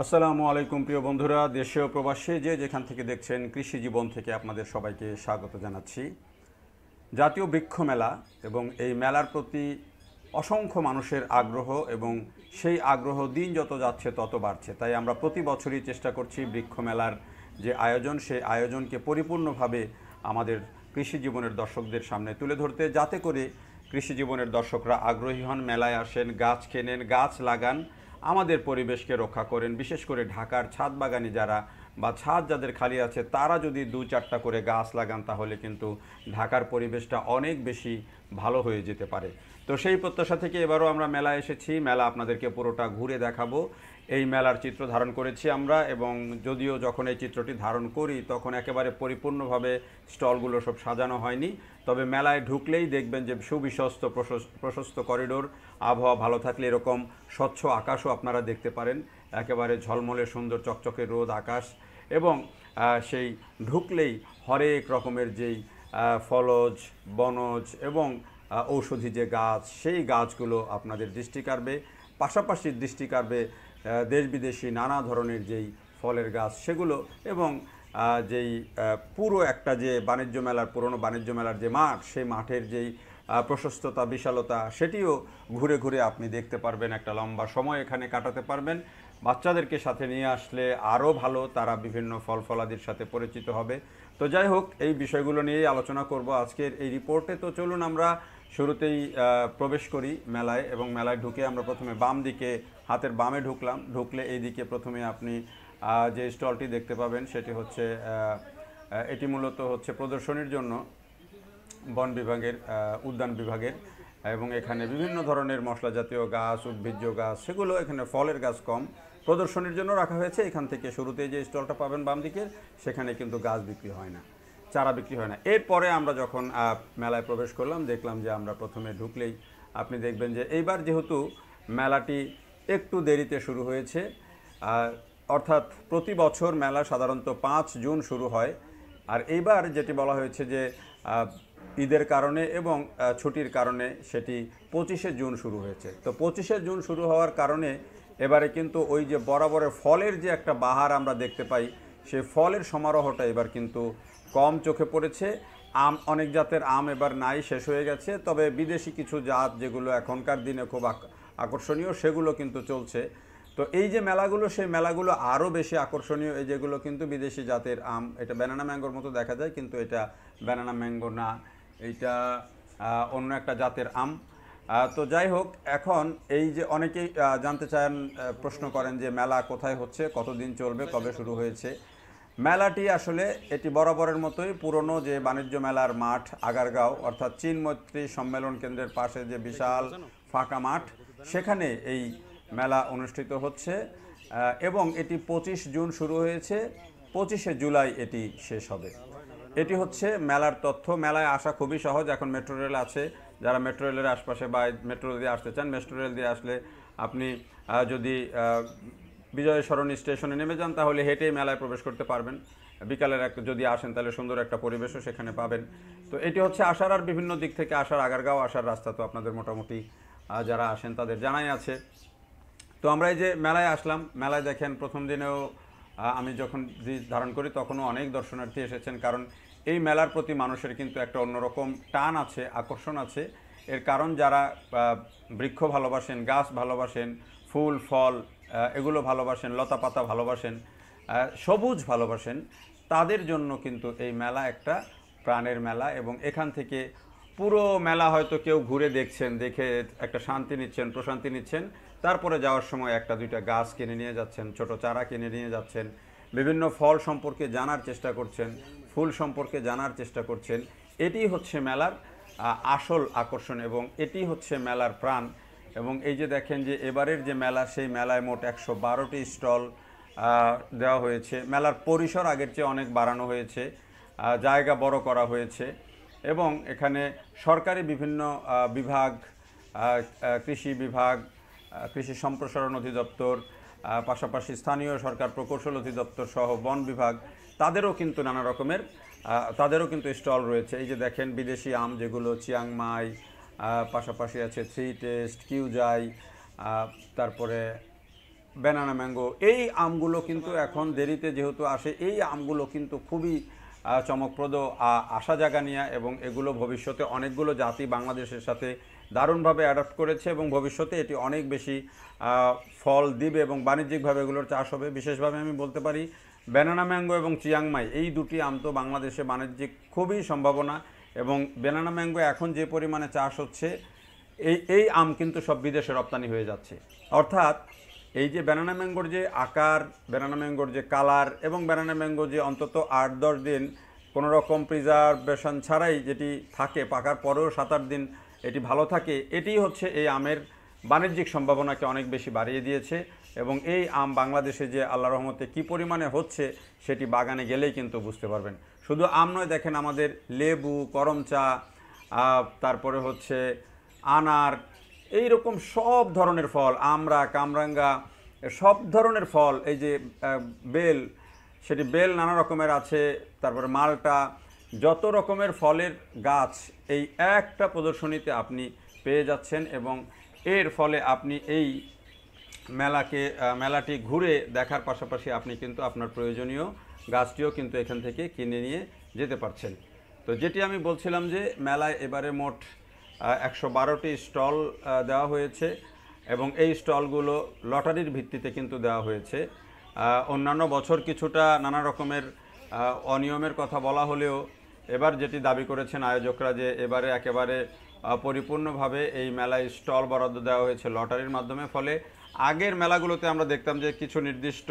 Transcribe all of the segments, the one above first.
আসসালামু আলাইকুম প্রিয় বন্ধুরা, দেশে ও প্রবাসে যে যেখান থেকে দেখছেন কৃষি জীবন থেকে আপনাদের সবাইকে স্বাগত জানাচ্ছি। জাতীয় বৃক্ষ মেলা এবং এই মেলার প্রতি অসংখ্য মানুষের আগ্রহ এবং সেই আগ্রহ দিন যত যাচ্ছে তত বাড়ছে। তাই আমরা প্রতি বছরই চেষ্টা করছি বৃক্ষ মেলার যে আয়োজন, সেই আয়োজনকে পরিপূর্ণভাবে আমাদের কৃষি জীবনের দর্শকদের সামনে তুলে ধরতে, যাতে করে কৃষি জীবনের দর্শকরা আগ্রহী হন, মেলায় আসেন, গাছ কেনেন, গাছ লাগান, আমাদের পরিবেশকে রক্ষা করেন। বিশেষ করে ঢাকার ছাদ বাগানি যারা বা ছাদ যাদের খালি আছে তারা যদি 2-4টা করে গাছ লাগান তাহলে কিন্তু ঢাকার পরিবেশটা অনেক বেশি ভালো হয়ে যেতে পারে। তো সেই প্রত্যাশা থেকে এবারও আমরা মেলায় এসেছি। মেলা আপনাদেরকে পুরোটা ঘুরে দেখাবো। এই মেলার চিত্র ধারণ করেছি আমরা, এবং যদিও যখন এই চিত্রটি ধারণ করি তখন একেবারে পরিপূর্ণভাবে স্টলগুলো সব সাজানো হয়নি, তবে মেলায় ঢুকলেই দেখবেন যে সুবিশ্বস্ত প্রশস্ত করিডোর, আবহাওয়া ভালো থাকলে এরকম স্বচ্ছ আকাশও আপনারা দেখতে পারেন। একেবারে ঝলমলে সুন্দর চকচকে রোদ আকাশ, এবং সেই ঢুকলেই হরেক রকমের যেই ফলজ, বনজ এবং ঔষধি যে গাছ, সেই গাছগুলো আপনাদের দৃষ্টি কাড়বে। পাশাপাশি দৃষ্টি কাড়বে দেশ বিদেশি নানা ধরনের যেই ফলের গাছ সেগুলো, এবং যেই পুরো একটা যে বাণিজ্য মেলার, পুরনো বাণিজ্য মেলার যে মাঠ, সেই মাঠের যেই প্রশস্ততা, বিশালতা, সেটিও ঘুরে ঘুরে আপনি দেখতে পারবেন। একটা লম্বা সময় এখানে কাটাতে পারবেন। বাচ্চাদেরকে সাথে নিয়ে আসলে আরও ভালো, তারা বিভিন্ন ফল ফলাদির সাথে পরিচিত হবে। তো যাই হোক, এই বিষয়গুলো নিয়েই আলোচনা করব আজকের এই রিপোর্টে। তো চলুন আমরা শুরুতেই প্রবেশ করি মেলায়, এবং মেলায় ঢুকে আমরা প্রথমে বাম দিকে, হাতের বামে ঢুকলাম। ঢুকলে এই দিকে প্রথমে আপনি যে স্টলটি দেখতে পাবেন সেটি হচ্ছে, এটি মূলত হচ্ছে প্রদর্শনীর জন্য বন বিভাগের, উদ্যান বিভাগের, এবং এখানে বিভিন্ন ধরনের মশলা জাতীয় গাছ, উদ্ভিজ্জ গাছ, সেগুলো এখানে ফলের গাছ কম প্রদর্শনীর জন্য রাখা হয়েছে। এখান থেকে শুরুতেই যে স্টলটা পাবেন বাম দিকের, সেখানে কিন্তু গাছ বিক্রি হয় না, চারা বিক্রি হয় না। এরপরে আমরা যখন মেলায় প্রবেশ করলাম, দেখলাম যে আমরা প্রথমে ঢুকলেই আপনি দেখবেন যে এইবার যেহেতু মেলাটি একটু দেরিতে শুরু হয়েছে, অর্থাৎ প্রতি বছর মেলা সাধারণত 5 জুন শুরু হয়, আর এইবার যেটি বলা হয়েছে যে ঈদের কারণে এবং ছুটির কারণে সেটি 25শে জুন শুরু হয়েছে। তো 25শে জুন শুরু হওয়ার কারণে এবারে কিন্তু ওই যে বরাবরের ফলের যে একটা বাহার আমরা দেখতে পাই, সেই ফলের সমারোহটা এবার কিন্তু কম চোখে পড়েছে। আম, অনেক জাতের আম এবার নাই, শেষ হয়ে গেছে। তবে বিদেশি কিছু জাত যেগুলো এখনকার দিনে খুব আকর্ষণীয়, সেগুলো কিন্তু চলছে। তো এই যে মেলাগুলো, সেই মেলাগুলো আরও বেশি আকর্ষণীয়। এই যেগুলো কিন্তু বিদেশি জাতের আম, এটা ব্যানানা ম্যাঙ্গোর মতো দেখা যায়, কিন্তু এটা ব্যানানা ম্যাঙ্গো না, এইটা অন্য একটা জাতের আম। তো যাই হোক, এখন এই যে অনেকেই জানতে চান, প্রশ্ন করেন যে মেলা কোথায় হচ্ছে, কতদিন চলবে, কবে শুরু হয়েছে। মেলাটি আসলে এটি বরাবরের মতোই পুরনো যে বাণিজ্য মেলার মাঠ আগারগাঁও, অর্থাৎ চীন মৈত্রী সম্মেলন কেন্দ্রের পাশে যে বিশাল ফাঁকা মাঠ, সেখানে এই মেলা অনুষ্ঠিত হচ্ছে। এবং এটি 25 জুন শুরু হয়েছে, 25শে জুলাই এটি শেষ হবে। এটি হচ্ছে মেলার তথ্য। মেলায় আসা খুবই সহজ, এখন মেট্রো রেল আছে। যারা মেট্রো রেলের আশপাশে বা মেট্রো রেল দিয়ে আসতে চান, মেট্রো রেল দিয়ে আসলে আপনি যদি বিজয় সরণি স্টেশনে নেমে যান তাহলে হেঁটেই মেলায় প্রবেশ করতে পারবেন। বিকালের একটা যদি আসেন তাহলে সুন্দর একটা পরিবেশও সেখানে পাবেন। তো এটি হচ্ছে আসার, আর বিভিন্ন দিক থেকে আসার, আগারগাঁও আসার রাস্তা তো আপনাদের মোটামুটি যারা আসেন তাদের জানাই আছে। তো আমরা এই যে মেলায় আসলাম, মেলায় দেখেন প্রথম দিনেও আমি যখন ধারণ করি তখনও অনেক দর্শনার্থী এসেছেন, কারণ এই মেলার প্রতি মানুষের কিন্তু একটা অন্যরকম টান আছে, আকর্ষণ আছে। এর কারণ যারা বৃক্ষ ভালোবাসেন, গাছ ভালোবাসেন, ফুল ফল এগুলো ভালোবাসেন, লতা পাতা ভালোবাসেন, সবুজ ভালোবাসেন, তাদের জন্য কিন্তু এই মেলা একটা প্রাণের মেলা। এবং এখান থেকে পুরো মেলা হয়তো কেউ ঘুরে দেখছেন, দেখে একটা শান্তি নিচ্ছেন, প্রশান্তি নিচ্ছেন, তারপরে যাওয়ার সময় একটা দুইটা গাছ কিনে নিয়ে যাচ্ছেন, ছোট চারা কিনে নিয়ে যাচ্ছেন, বিভিন্ন ফল সম্পর্কে জানার চেষ্টা করছেন, ফুল সম্পর্কে জানার চেষ্টা করছেন। এটি হচ্ছে মেলার আসল আকর্ষণ, এবং এটি হচ্ছে মেলার প্রাণ। এবং এই যে দেখেন যে এবারের যে মেলা, সেই মেলায় মোট 112টি স্টল দেওয়া হয়েছে। মেলার পরিসর আগের চেয়ে অনেক বাড়ানো হয়েছে, জায়গা বড় করা হয়েছে, এবং এখানে সরকারি বিভিন্ন বিভাগ, কৃষি বিভাগ, কৃষি সম্প্রসারণ অধিদপ্তর, পাশাপাশি স্থানীয় সরকার প্রকৌশল অধিদপ্তর সহ বন বিভাগ, তাদেরও কিন্তু নানা রকমের তাদেরও কিন্তু স্টল রয়েছে। এই যে দেখেন বিদেশি আম যেগুলো চিয়াংমাই, পাশাপাশি আছে থ্রি টেস্ট, কিউজাই, তারপরে ব্যানানা ম্যাঙ্গো, এই আমগুলো কিন্তু এখন দেরিতে যেহেতু আসে, এই আমগুলো কিন্তু খুবই চমকপ্রদ, আশা জাগানিয়া, এবং এগুলো ভবিষ্যতে অনেকগুলো জাতি বাংলাদেশের সাথে দারুণভাবে অ্যাডাপ্ট করেছে এবং ভবিষ্যতে এটি অনেক বেশি ফল দিবে এবং বাণিজ্যিকভাবে এগুলোর চাষ হবে। বিশেষভাবে আমি বলতে পারি ব্যানানা ম্যাঙ্গো এবং চিয়াংমাই, এই দুটি আম তো বাংলাদেশে বাণিজ্যিক খুবই সম্ভাবনা, এবং ব্যানানা ম্যাঙ্গো এখন যে পরিমাণে চাষ হচ্ছে, এই আম কিন্তু সব বিদেশে রপ্তানি হয়ে যাচ্ছে। অর্থাৎ এই যে ব্যানানা ম্যাঙ্গোর যে আকার, ব্যানানা ম্যাঙ্গোর যে কালার, এবং ব্যানানা ম্যাঙ্গো যে অন্তত 8-10 দিন কোনো রকম প্রিজারভেশন ছাড়াই যেটি থাকে, পাকার পরেও 7-8 দিন এটি ভালো থাকে, এটি হচ্ছে এই আমের বাণিজ্যিক সম্ভাবনাকে অনেক বেশি বাড়িয়ে দিয়েছে। এবং এই আম বাংলাদেশে যে আল্লাহ রহমতে কী পরিমাণে হচ্ছে সেটি বাগানে গেলেই কিন্তু বুঝতে পারবেন। শুধু আম নয়, দেখেন আমাদের লেবু, করমচা, তারপরে হচ্ছে আনার, এই রকম সব ধরনের ফল, আমড়া, কামরাঙ্গা, সব ধরনের ফল, এই যে বেল, সেটি বেল নানা রকমের আছে, তারপরে মালটা, যত রকমের ফলের গাছ এই একটা প্রদর্শনীতে আপনি পেয়ে যাচ্ছেন। এবং এর ফলে আপনি এই মেলাটি ঘুরে দেখার পাশাপাশি আপনি কিন্তু আপনার প্রয়োজনীয় গাছটিও কিন্তু এখান থেকে কিনে নিয়ে যেতে পারছেন। তো যেটি আমি বলছিলাম যে মেলায় এবারে মোট 112টি স্টল দেওয়া হয়েছে, এবং এই স্টলগুলো লটারির ভিত্তিতে কিন্তু দেওয়া হয়েছে। অন্যান্য বছর কিছুটা নানা রকমের অনিয়মের কথা বলা হলেও এবার যেটি দাবি করেছেন আয়োজকরা, যে এবারে একেবারে পরিপূর্ণভাবে এই মেলায় স্টল বরাদ্দ দেওয়া হয়েছে লটারির মাধ্যমে। ফলে আগের মেলাগুলোতে আমরা দেখতাম যে কিছু নির্দিষ্ট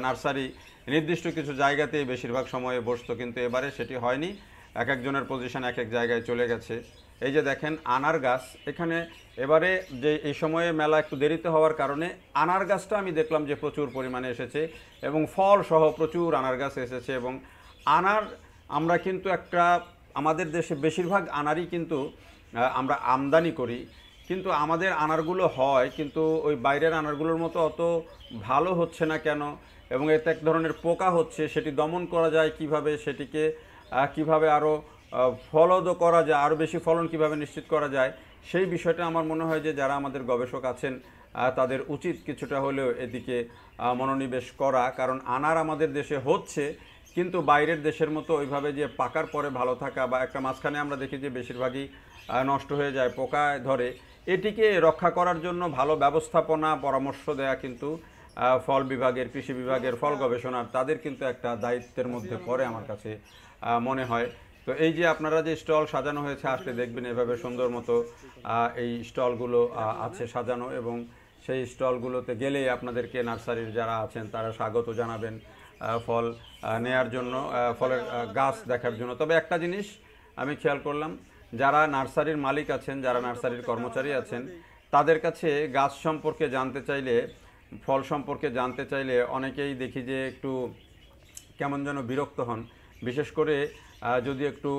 নার্সারি নির্দিষ্ট কিছু জায়গাতেই বেশিরভাগ সময়ে বসতো, কিন্তু এবারে সেটি হয়নি, এক একজনের পজিশন এক এক জায়গায় চলে গেছে। এই যে দেখেন আনার গাছ, এখানে এবারে যে এই সময়ে মেলা একটু দেরিতে হওয়ার কারণে আনার গাছটা আমি দেখলাম যে প্রচুর পরিমাণে এসেছে, এবং ফল সহ প্রচুর আনার গাছ এসেছে। এবং আনার আমরা কিন্তু আমাদের দেশে বেশিরভাগ আনারই কিন্তু আমরা আমদানি করি, কিন্তু আমাদের আনারগুলো হয়, কিন্তু ওই বাইরের আনারগুলোর মতো অত ভালো হচ্ছে না কেন, এবং এতে এক ধরনের পোকা হচ্ছে, সেটি দমন করা যায় কিভাবে, সেটিকে কিভাবে আরও ফলদ করা যায়, আরও বেশি ফলন কিভাবে নিশ্চিত করা যায়, সেই বিষয়টা আমার মনে হয় যে যারা আমাদের গবেষক আছেন তাদের উচিত কিছুটা হলেও এদিকে মনোনিবেশ করা। কারণ আনার আমাদের দেশে হচ্ছে, কিন্তু বাইরের দেশের মতো ওইভাবে যে পাকার পরে ভালো থাকা, বা একটা মাঝখানে আমরা দেখি যে বেশিরভাগই নষ্ট হয়ে যায়, পোকায় ধরে, এটিকে রক্ষা করার জন্য ভালো ব্যবস্থাপনা, পরামর্শ দেয়া কিন্তু ফল বিভাগের, কৃষি বিভাগের, ফল গবেষণার, তাদের কিন্তু একটা দায়িত্বের মধ্যে পড়ে আমার কাছে মনে হয়। তো এই যে আপনারা যে স্টল সাজানো হয়েছে, আসলে দেখবেন এভাবে সুন্দর মতো এই স্টলগুলো আছে সাজানো, এবং সেই স্টলগুলোতে গেলেই আপনাদেরকে নার্সারির যারা আছেন তারা স্বাগত জানাবেন ফল নেয়ার জন্য, ফলের গাছ দেখার জন্য। তবে একটা জিনিস আমি খেয়াল করলাম, যারা নার্সারির মালিক আছেন, যারা নার্সারির কর্মচারী আছেন, তাদের কাছে গাছ সম্পর্কে জানতে চাইলে, ফল সম্পর্কে জানতে চাইলে অনেকেই দেখি যে একটু কেমন যেন বিরক্ত হন। বিশেষ করে যদি একটু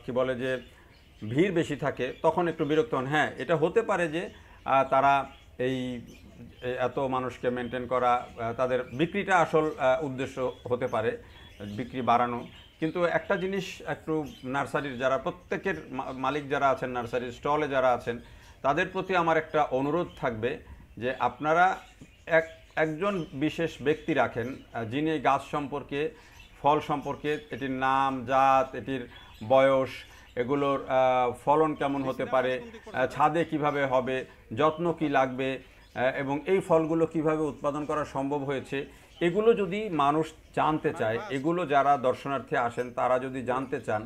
কি বলে যে ভিড় বেশি থাকে, তখন একটু বিরক্ত হন। হ্যাঁ, এটা হতে পারে যে তারা এই এত মানুষকে মেনটেন করা, তাদের বিক্রিটা আসল উদ্দেশ্য হতে পারে, বিক্রি বাড়ানো। কিন্তু একটা জিনিস একটু নার্সারির যারা প্রত্যেকের মালিক যারা আছেন, নার্সারির স্টলে যারা আছেন, তাদের প্রতি আমার একটা অনুরোধ থাকবে যে আপনারা একজন বিশেষ ব্যক্তি রাখেন, যিনি এই গাছ সম্পর্কে, ফল সম্পর্কে, এটির নাম, জাত, এটির বয়স, এগুলোর ফলন কেমন হতে পারে, ছাদে কিভাবে হবে, যত্ন কি লাগবে, এবং এই ফলগুলো কিভাবে উৎপাদন করা সম্ভব হয়েছে, এগুলো যদি মানুষ জানতে চায়, এগুলো যারা দর্শনার্থী আসেন তারা যদি জানতে চান,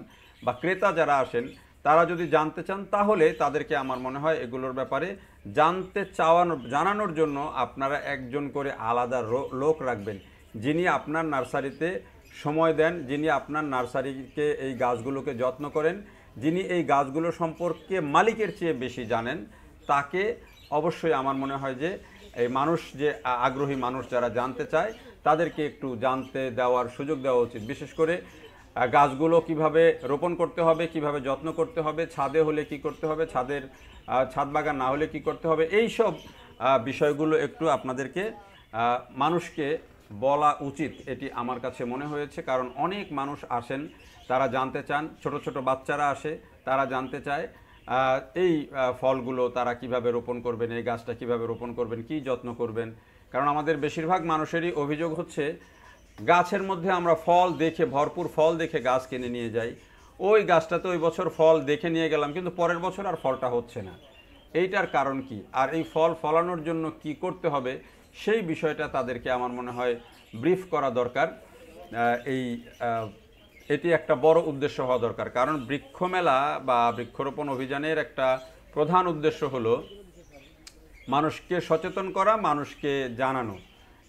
বা ক্রেতা যারা আসেন তারা যদি জানতে চান, তাহলে তাদেরকে আমার মনে হয় এগুলোর ব্যাপারে জানানোর জন্য আপনারা একজন করে আলাদা লোক রাখবেন, যিনি আপনার নার্সারিতে সময় দেন, যিনি আপনার নার্সারিকে এই গাছগুলোকে যত্ন করেন, যিনি এই গাছগুলো সম্পর্কে মালিকের চেয়ে বেশি জানেন। তাকে অবশ্যই আমার মনে হয় যে এই মানুষ, যে আগ্রহী মানুষ যারা জানতে চায়, তাদেরকে একটু জানতে দেওয়ার সুযোগ দেওয়া উচিত। বিশেষ করে গাছগুলো কিভাবে রোপণ করতে হবে, কিভাবে যত্ন করতে হবে, ছাদে হলে কি করতে হবে, ছাদ বাগান না হলে কি করতে হবে, এই সব বিষয়গুলো একটু আপনাদেরকে মানুষকে বলা উচিত, এটি আমার কাছে মনে হয়েছে। কারণ অনেক মানুষ আসেন, তারা জানতে চান, ছোট ছোট বাচ্চারা আসে, তারা জানতে চায় এই ফলগুলো তারা কিভাবে রোপণ করবেন, এই গাছটা কিভাবে রোপণ করবেন, কি যত্ন করবেন, কারণ আমাদের বেশিরভাগ মানুষেরই অভিযোগ হচ্ছে গাছের মধ্যে আমরা ফল দেখে, ভরপুর ফল দেখে গাছ কিনে নিয়ে যাই, ওই গাছটাতে ওই বছর ফল দেখে নিয়ে গেলাম কিন্তু পরের বছর আর ফলটা হচ্ছে না। এইটার কারণ কি, আর এই ফল ফলানোর জন্য কি করতে হবে সেই বিষয়টা তাদেরকে আমার মনে হয় ব্রিফ করা দরকার। এটি একটা বড় উদ্দেশ্য হওয়া দরকার, কারণ বৃক্ষমেলা বা বৃক্ষরোপণ অভিযানের একটা প্রধান উদ্দেশ্য হলো মানুষকে সচেতন করা, মানুষকে জানানো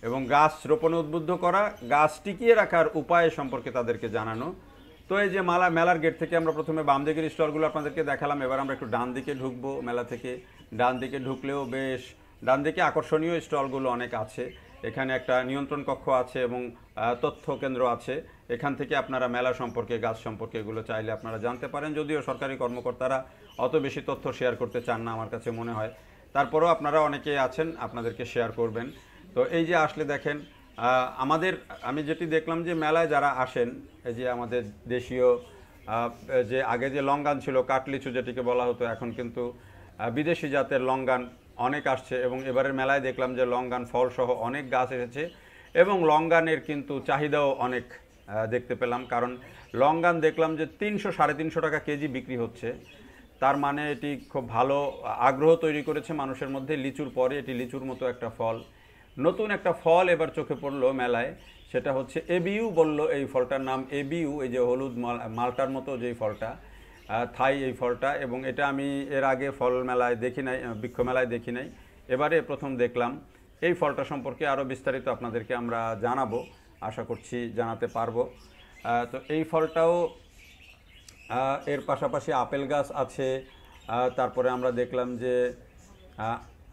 এবং গাছ রোপণে উদ্বুদ্ধ করা, গাছ টিকিয়ে রাখার উপায় সম্পর্কে তাদেরকে জানানো। তো এই যে মেলার গেট থেকে আমরা প্রথমে বাম দিকের স্টলগুলো আপনাদেরকে দেখালাম, এবার আমরা একটু ডান দিকে ঢুকবো। মেলা থেকে ডান দিকে ঢুকলেও বেশ ডান দিকে আকর্ষণীয় স্টলগুলো অনেক আছে। এখানে একটা নিয়ন্ত্রণ কক্ষ আছে এবং তথ্য কেন্দ্র আছে। এখান থেকে আপনারা মেলা সম্পর্কে, গাছ সম্পর্কে এগুলো চাইলে আপনারা জানতে পারেন, যদিও সরকারি কর্মকর্তারা অত বেশি তথ্য শেয়ার করতে চান না আমার কাছে মনে হয়, তারপরেও আপনারা অনেকেই আছেন, আপনাদেরকে শেয়ার করবেন। তো এই যে আসলে দেখেন আমি যেটি দেখলাম যে মেলায় যারা আসেন, এই যে আমাদের দেশীয় যে আগে যে লঙ্গান ছিল, কাটলিচু যেটিকে বলা হতো, এখন কিন্তু বিদেশি জাতের লঙ্গান অনেক আসছে এবং এবারের মেলায় দেখলাম যে লঙ্গান ফলসহ অনেক গাছ এসেছে এবং লঙ্গানের কিন্তু চাহিদাও অনেক দেখতে পেলাম। কারণ লঙ্গান দেখলাম যে 300-350 টাকা কেজি বিক্রি হচ্ছে। তার মানে এটি খুব ভালো আগ্রহ তৈরি করেছে মানুষের মধ্যে। লিচুর পরে এটি লিচুর মতো একটা ফল, নতুন একটা ফল এবার চোখে পড়লো মেলায়, সেটা হচ্ছে এবিইউ বললো এই ফলটার নাম এবিইউ, এই যে হলুদ মালটার মতো যেই ফলটা, থাই এই ফলটা। এবং এটা আমি এর আগে ফল মেলায় দেখি নাই, বৃক্ষ মেলায় দেখি নাই, এবারে প্রথম দেখলাম। এই ফলটা সম্পর্কে আরও বিস্তারিত আপনাদেরকে আমরা জানাবো, আশা করছি জানাতে পারবো। তো এই ফলটাও, এর পাশাপাশি আপেল গাছ আছে। তারপরে আমরা দেখলাম যে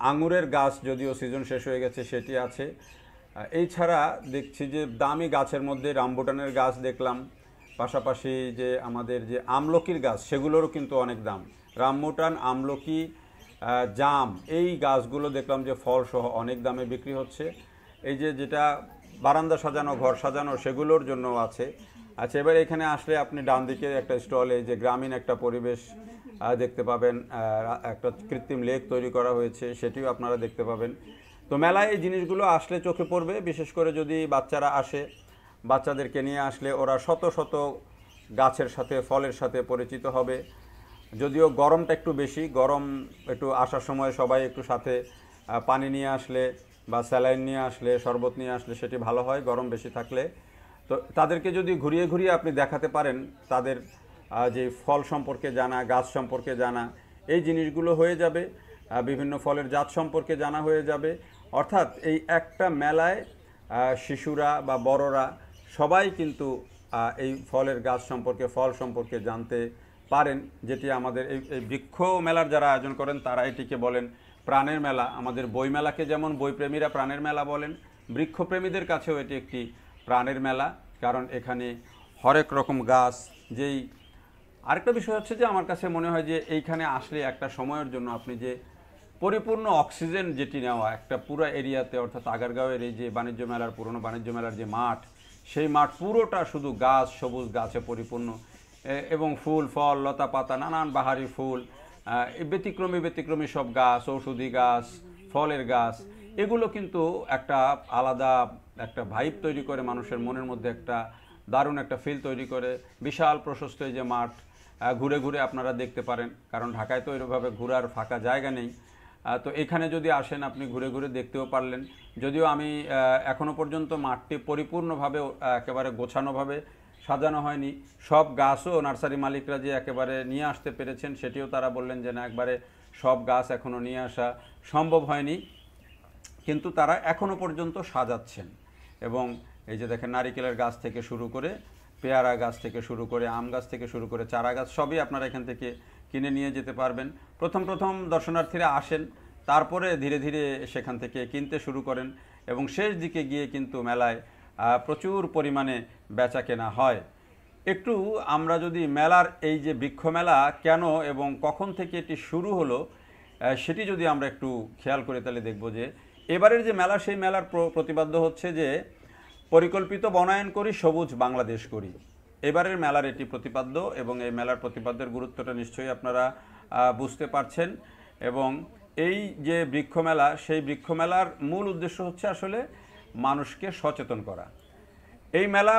আঙুরের গাছ, যদিও সিজন শেষ হয়ে গেছে, সেটি আছে। এই ছাড়া দেখছি যে দামি গাছের মধ্যে রামবুটানের গাছ দেখলাম, পাশাপাশি যে আমাদের যে আমলকির গাছ সেগুলোরও কিন্তু অনেক দাম। রামবুটান, আমলকি, জাম, এই গাছগুলো দেখলাম যে ফলসহ অনেক দামে বিক্রি হচ্ছে। এই যে যেটা বারান্দা সাজানো, ঘর সাজানো, সেগুলোর জন্য আছে। আচ্ছা, এবার এখানে আসলে আপনি ডান দিকে একটা স্টলে যে গ্রামীণ একটা পরিবেশ দেখতে পাবেন, একটা কৃত্রিম লেক তৈরি করা হয়েছে, সেটিও আপনারা দেখতে পাবেন। তো মেলায় এই জিনিসগুলো আসলে চোখে পড়বে, বিশেষ করে যদি বাচ্চারা আসে, বাচ্চাদেরকে নিয়ে আসলে ওরা শত শত গাছের সাথে, ফলের সাথে পরিচিত হবে। যদিও গরমটা একটু বেশি, গরম একটু আসার সময় সবাই একটু সাথে পানি নিয়ে আসলে বা স্যালাইন নিয়ে আসলে, শরবত নিয়ে আসলে সেটি ভালো হয় গরম বেশি থাকলে। তো তাদেরকে যদি ঘুরিয়ে ঘুরিয়ে আপনি দেখাতে পারেন, তাদের যে ফল সম্পর্কে জানা, গাছ সম্পর্কে জানা, এই জিনিসগুলো হয়ে যাবে। বিভিন্ন ফলের জাত সম্পর্কে জানা হয়ে যাবে। অর্থাৎ এই একটা মেলায় শিশুরা বা বড়রা সবাই কিন্তু এই ফলের গাছ সম্পর্কে, ফল সম্পর্কে জানতে পারেন, যেটি আমাদের এই বৃক্ষ মেলার যারা আয়োজন করেন তারা এটিকে বলেন প্রাণের মেলা। আমাদের বইমেলাকে যেমন বইপ্রেমীরা প্রাণের মেলা বলেন, বৃক্ষপ্রেমীদের কাছেও এটি একটি প্রাণের মেলা, কারণ এখানে হরেক রকম গাছ। যেই আরেকটা বিষয় হচ্ছে যে আমার কাছে মনে হয় যে এইখানে আসলে একটা সময়ের জন্য আপনি যে পরিপূর্ণ অক্সিজেন যেটি নেওয়া একটা পুরো এরিয়াতে, অর্থাৎ আগারগাঁওয়ের এই যে বাণিজ্য মেলার, পুরনো বাণিজ্য মেলার যে মাঠ, সেই মাঠ পুরোটা শুধু গাছ, সবুজ গাছে পরিপূর্ণ এবং ফুল, ফল, লতা পাতা, নানান বাহারি ফুল, ব্যতিক্রমী সব গাছ, ঔষধি গাছ, ফলের গাছ, এগুলো কিন্তু একটা আলাদা একটা ভাইব তৈরি করে, মানুষের মনের মধ্যে একটা দারুণ একটা ফিল তৈরি করে। বিশাল প্রশস্ত এই যে মাঠ, ঘুরে ঘুরে আপনারা দেখতে পারেন, কারণ ঢাকায় তো এরকমভাবে ঘোরার ফাঁকা জায়গা নেই। তো এখানে যদি আসেন আপনি ঘুরে ঘুরে দেখতেও পারলেন। যদিও আমি এখনও পর্যন্ত মাঠটি পরিপূর্ণভাবে একেবারে গোছানোভাবে সাজানো হয়নি। সব গাছও নার্সারি মালিকরা যে একেবারে নিয়ে আসতে পেরেছেন সেটিও তারা বললেন যে না, একবারে সব গাছ এখনও নিয়ে আসা সম্ভব হয়নি, কিন্তু তারা এখনও পর্যন্ত সাজাচ্ছেন। এবং এই যে দেখেন, নারিকেলের গাছ থেকে শুরু করে, পেয়ারা গাছ থেকে শুরু করে, আম গাছ থেকে শুরু করে, চারা গাছ সবই আপনারা এখান থেকে কিনে নিয়ে যেতে পারবেন। প্রথম দর্শনার্থীরা আসেন, তারপরে ধীরে ধীরে সেখান থেকে কিনতে শুরু করেন এবং শেষ দিকে গিয়ে কিন্তু মেলায় প্রচুর পরিমাণে বেচা কেনা হয়। একটু আমরা যদি মেলার এই যে বৃক্ষ মেলা কেন এবং কখন থেকে এটি শুরু হলো সেটি যদি আমরা একটু খেয়াল করে, তাহলে দেখব যে এবারের যে মেলা, সেই মেলার প্রতিপাদ্য হচ্ছে যে পরিকল্পিত বনায়ন করি, সবুজ বাংলাদেশ করি। এবারের মেলার এটি প্রতিপাদ্য এবং এই মেলার প্রতিপাদ্যের গুরুত্বটা নিশ্চয়ই আপনারা বুঝতে পারছেন। এবং এই যে বৃক্ষমেলা, সেই বৃক্ষমেলার মূল উদ্দেশ্য হচ্ছে আসলে মানুষকে সচেতন করা। এই মেলা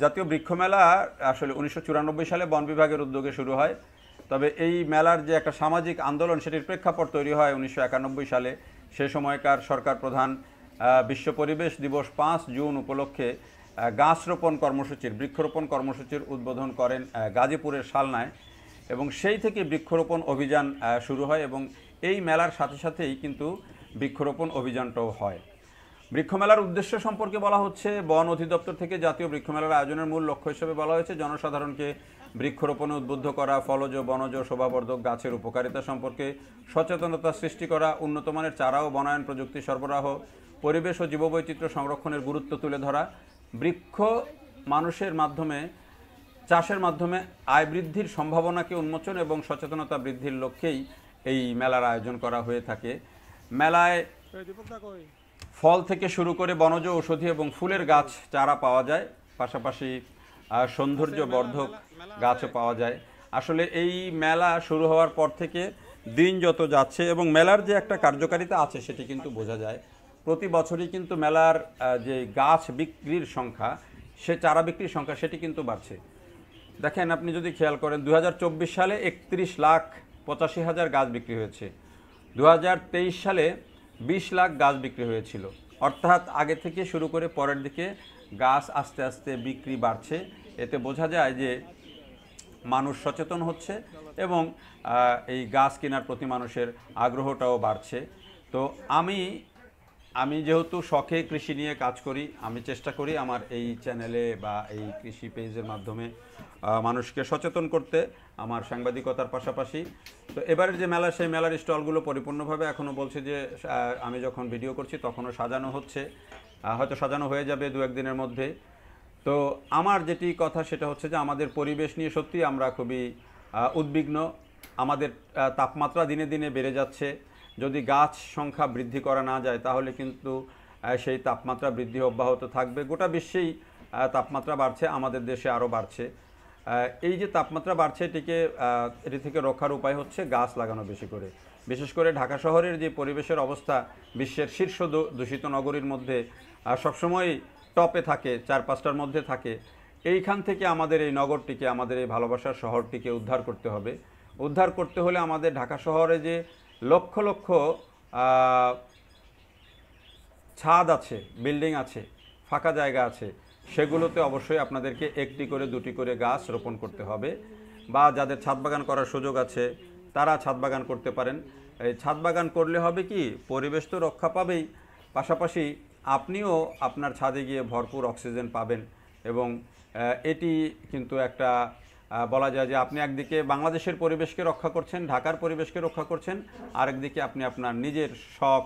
জাতীয় বৃক্ষমেলা আসলে 1994 সালে বন বিভাগের উদ্যোগে শুরু হয়। তবে এই মেলার যে একটা সামাজিক আন্দোলন, সেটির প্রেক্ষাপট তৈরি হয় 1991 সালে। সে সময়কার সরকার প্রধান বিশ্ব পরিবেশ দিবস 5 জুন উপলক্ষে গাছ রোপণ কর্মসূচির, বৃক্ষরোপণ কর্মসূচির উদ্বোধন করেন গাজীপুরের শালনায়, এবং সেই থেকে বৃক্ষরোপণ অভিযান শুরু হয় এবং এই মেলার সাথে সাথেই কিন্তু বৃক্ষরোপণ অভিযানটাও হয়। বৃক্ষমেলার উদ্দেশ্য সম্পর্কে বলা হচ্ছে, বন অধিদপ্তর থেকে জাতীয় বৃক্ষমেলার আয়োজনের মূল লক্ষ্য হিসেবে বলা হয়েছে জনসাধারণকে বৃক্ষরোপণে উদ্বুদ্ধ করা, ফলজ, বনজ, শোভাবর্ধক গাছের উপকারিতা সম্পর্কে সচেতনতা সৃষ্টি করা, উন্নতমানের চারা ও বনায়ন প্রযুক্তি সরবরাহ, পরিবেশ ও জীববৈচিত্র্য সংরক্ষণের গুরুত্ব তুলে ধরা, বৃক্ষ মানুষের মাধ্যমে, চাষের মাধ্যমে আয় বৃদ্ধির সম্ভাবনাকে উন্মোচন এবং সচেতনতা বৃদ্ধির লক্ষ্যেই এই মেলার আয়োজন করা হয়ে থাকে। মেলায় ফল থেকে শুরু করে বনজ, ঔষধি এবং ফুলের গাছ চারা পাওয়া যায়, পাশাপাশি সৌন্দর্য বর্ধক গাছও পাওয়া যায়। আসলে এই মেলা শুরু হওয়ার পর থেকে দিন যত যাচ্ছে এবং মেলার যে একটা কার্যকারিতা আছে সেটি কিন্তু বোঝা যায়। প্রতি বছরই কিন্তু মেলার যে গাছ বিক্রির সংখ্যা, সে চারা বিক্রির সংখ্যা সেটি কিন্তু বাড়ছে। দেখেন, আপনি যদি খেয়াল করেন 2024 সালে 31,85,000 গাছ বিক্রি হয়েছে, 2023 সালে 20 লাখ গাছ বিক্রি হয়েছিল। অর্থাৎ আগে থেকে শুরু করে পরের দিকে গাছ আস্তে আস্তে বিক্রি বাড়ছে। এতে বোঝা যায় যে মানুষ সচেতন হচ্ছে এবং এই গাছ কেনার প্রতি মানুষের আগ্রহটাও বাড়ছে। তো আমি যেহেতু শখে কৃষি নিয়ে কাজ করি, আমি চেষ্টা করি আমার এই চ্যানেলে বা এই কৃষি পেজের মাধ্যমে মানুষকে সচেতন করতে, আমার সাংবাদিকতার পাশাপাশি। তো এবারের যে মেলা, সেই মেলার স্টলগুলো পরিপূর্ণভাবে এখনও বলছে যে আমি যখন ভিডিও করছি তখনও সাজানো হচ্ছে, হয়তো সাজানো হয়ে যাবে 2-1 দিনের মধ্যে। তো আমার যেটি কথা সেটা হচ্ছে যে আমাদের পরিবেশ নিয়ে সত্যি আমরা খুবই উদ্বিগ্ন। আমাদের তাপমাত্রা দিনে দিনে বেড়ে যাচ্ছে। যদি গাছ সংখ্যা বৃদ্ধি করা না যায় তাহলে কিন্তু সেই তাপমাত্রা বৃদ্ধি অব্যাহত থাকবে। গোটা বিশ্বেই তাপমাত্রা বাড়ছে, আমাদের দেশে আরও বাড়ছে। এই যে তাপমাত্রা বাড়ছে, এটি থেকে রক্ষার উপায় হচ্ছে গাছ লাগানো বেশি করে। বিশেষ করে ঢাকা শহরের যে পরিবেশের অবস্থা বিশ্বের শীর্ষ দূষিত নগরীর মধ্যে সবসময় টপে থাকে, 4-5টার মধ্যে থাকে। এইখান থেকে আমাদের এই নগরটিকে, আমাদের এই ভালোবাসার শহরটিকে উদ্ধার করতে হবে। উদ্ধার করতে হলে আমাদের ঢাকা শহরে যে লক্ষ লক্ষ ছাদ আছে, বিল্ডিং আছে, ফাঁকা জায়গা আছে, সেগুলোতে অবশ্যই আপনাদেরকে 1টি করে 2টি করে গাছ রোপণ করতে হবে। বা যাদের ছাদ বাগান করার সুযোগ আছে তারা ছাদ বাগান করতে পারেন। এই ছাদ বাগান করলে হবে কি, পরিবেশ তো রক্ষা পাবেই, পাশাপাশি আপনিও আপনার ছাদে গিয়ে ভরপুর অক্সিজেন পাবেন। এবং এটি কিন্তু একটা বলা যায় যে আপনি একদিকে বাংলাদেশের পরিবেশকে রক্ষা করছেন, ঢাকার পরিবেশকে রক্ষা করছেন, আরেকদিকে আপনি আপনার নিজের শখ,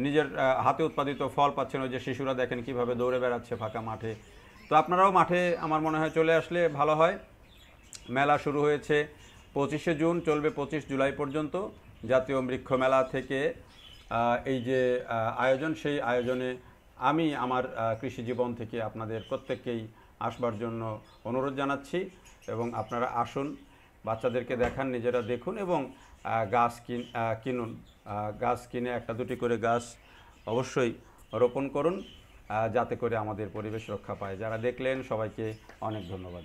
নিজের হাতে উৎপাদিত ফল পাচ্ছেন। ওই যে শিশুরা দেখেন কিভাবে দৌড়ে বেড়াচ্ছে ফাঁকা মাঠে। তো আপনারাও মাঠে আমার মনে হয় চলে আসলে ভালো হয়। মেলা শুরু হয়েছে 25শে জুন, চলবে 25 জুলাই পর্যন্ত। জাতীয় বৃক্ষ মেলা থেকে এই যে আয়োজন, সেই আয়োজনে আমি আমার কৃষি জীবন থেকে আপনাদের প্রত্যেককেই আসবার জন্য অনুরোধ জানাচ্ছি। এবং আপনারা আসুন, বাচ্চাদেরকে দেখান, নিজেরা দেখুন এবং গাছ কিনুন। গাছ কিনে 1-2টি করে গাছ অবশ্যই রোপণ করুন, যাতে করে আমাদের পরিবেশ রক্ষা পায়। যারা দেখলেন সবাইকে অনেক ধন্যবাদ।